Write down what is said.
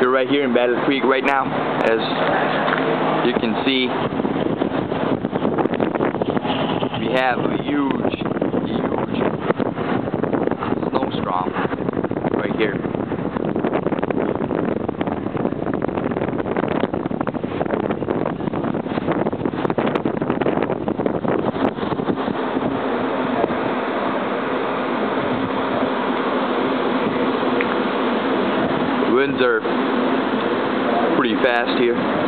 We're right here in Battle Creek right now, as you can see. We have a huge snowstorm right here. Winds are pretty fast here.